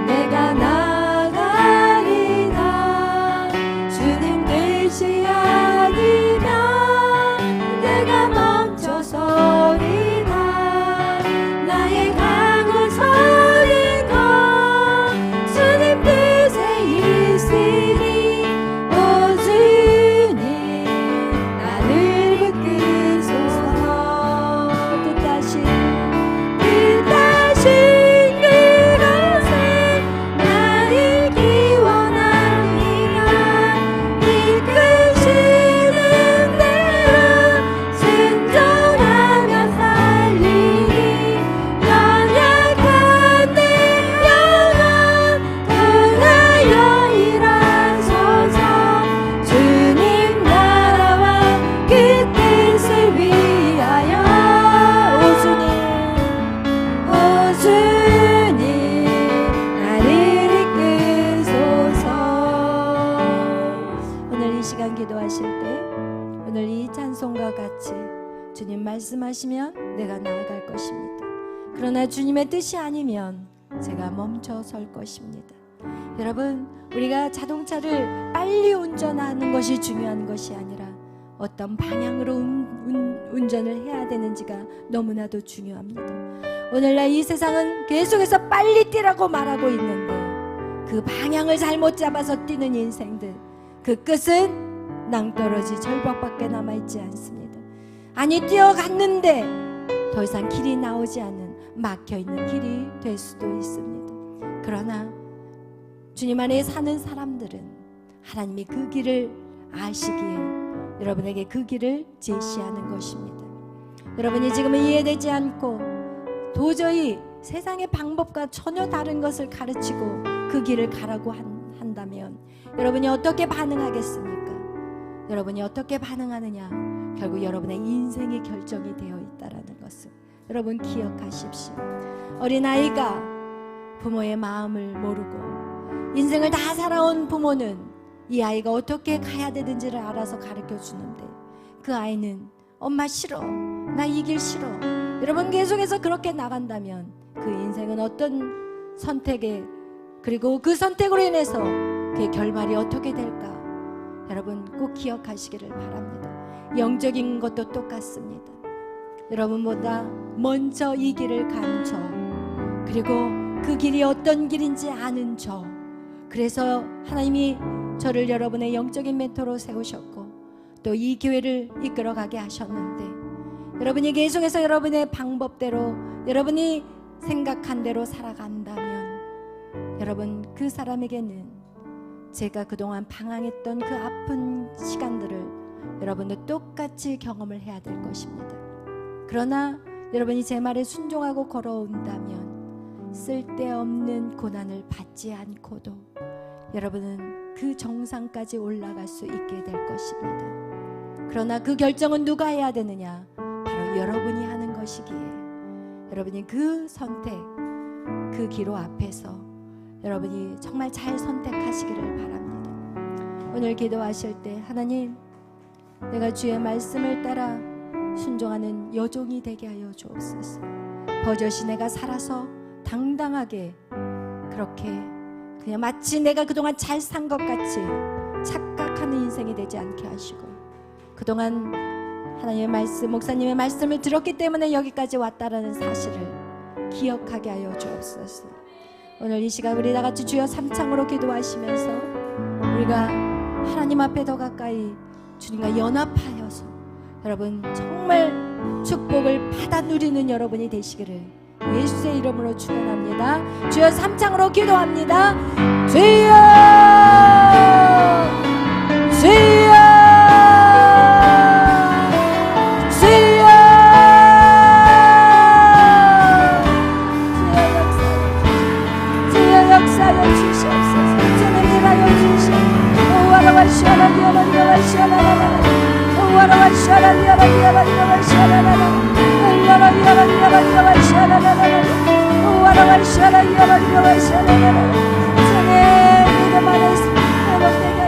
내가 나가리라. 주님 뜻이 아니면 내가 주님 말씀하시면 내가 나아갈 것입니다. 그러나 주님의 뜻이 아니면 제가 멈춰 설 것입니다. 여러분, 우리가 자동차를 빨리 운전하는 것이 중요한 것이 아니라 어떤 방향으로 운전을 해야 되는지가 너무나도 중요합니다. 오늘날 이 세상은 계속해서 빨리 뛰라고 말하고 있는데 그 방향을 잘못 잡아서 뛰는 인생들, 그 끝은 낭떠러지 절벽밖에 남아있지 않습니다. 아니, 뛰어갔는데 더 이상 길이 나오지 않는 막혀있는 길이 될 수도 있습니다. 그러나 주님 안에 사는 사람들은 하나님이 그 길을 아시기에 여러분에게 그 길을 제시하는 것입니다. 여러분이 지금은 이해되지 않고 도저히 세상의 방법과 전혀 다른 것을 가르치고 그 길을 가라고 한다면 여러분이 어떻게 반응하겠습니까? 여러분이 어떻게 반응하느냐? 결국 여러분의 인생이 결정이 되어 있다는 것을 여러분 기억하십시오. 어린아이가 부모의 마음을 모르고 인생을 다 살아온 부모는 이 아이가 어떻게 가야 되는지를 알아서 가르쳐 주는데 그 아이는 엄마 싫어, 나 이 길 싫어. 여러분 계속해서 그렇게 나간다면 그 인생은 어떤 선택에, 그리고 그 선택으로 인해서 그의 결말이 어떻게 될까? 여러분 꼭 기억하시기를 바랍니다. 영적인 것도 똑같습니다. 여러분보다 먼저 이 길을 간 저, 그리고 그 길이 어떤 길인지 아는 저, 그래서 하나님이 저를 여러분의 영적인 멘토로 세우셨고 또 이 교회를 이끌어가게 하셨는데 여러분이 계속해서 여러분의 방법대로 여러분이 생각한 대로 살아간다면 여러분 그 사람에게는 제가 그동안 방황했던 그 아픈 시간들을 여러분도 똑같이 경험을 해야 될 것입니다. 그러나 여러분이 제 말에 순종하고 걸어온다면 쓸데없는 고난을 받지 않고도 여러분은 그 정상까지 올라갈 수 있게 될 것입니다. 그러나 그 결정은 누가 해야 되느냐? 바로 여러분이 하는 것이기에 여러분이 그 선택, 그 기로 앞에서 여러분이 정말 잘 선택하시기를 바랍니다. 오늘 기도하실 때 하나님, 내가 주의 말씀을 따라 순종하는 여종이 되게 하여 주옵소서. 버젓이 내가 살아서 당당하게 그렇게 그냥 마치 내가 그동안 잘 산 것 같이 착각하는 인생이 되지 않게 하시고 그동안 하나님의 말씀, 목사님의 말씀을 들었기 때문에 여기까지 왔다라는 사실을 기억하게 하여 주옵소서. 오늘 이 시간 우리 다 같이 주여 삼창으로 기도하시면서 우리가 하나님 앞에 더 가까이 주님과 연합하여서 여러분 정말 축복을 받아 누리는 여러분이 되시기를 예수의 이름으로 축원합니다. 주여 삼창으로 기도합니다. 주여, 주여, 주여, 주여 역사여 주시옵소서. 주님 일하여 주시옵소서. 오와라와 시원하리와라리와 시원하라라. 오와라와 시원하리와라리와 시원하라라. 오와라리와라리와 시원하라라. 오와라와 시원하리와라리와 시원하라라. 주님 믿음 안에서 회복되게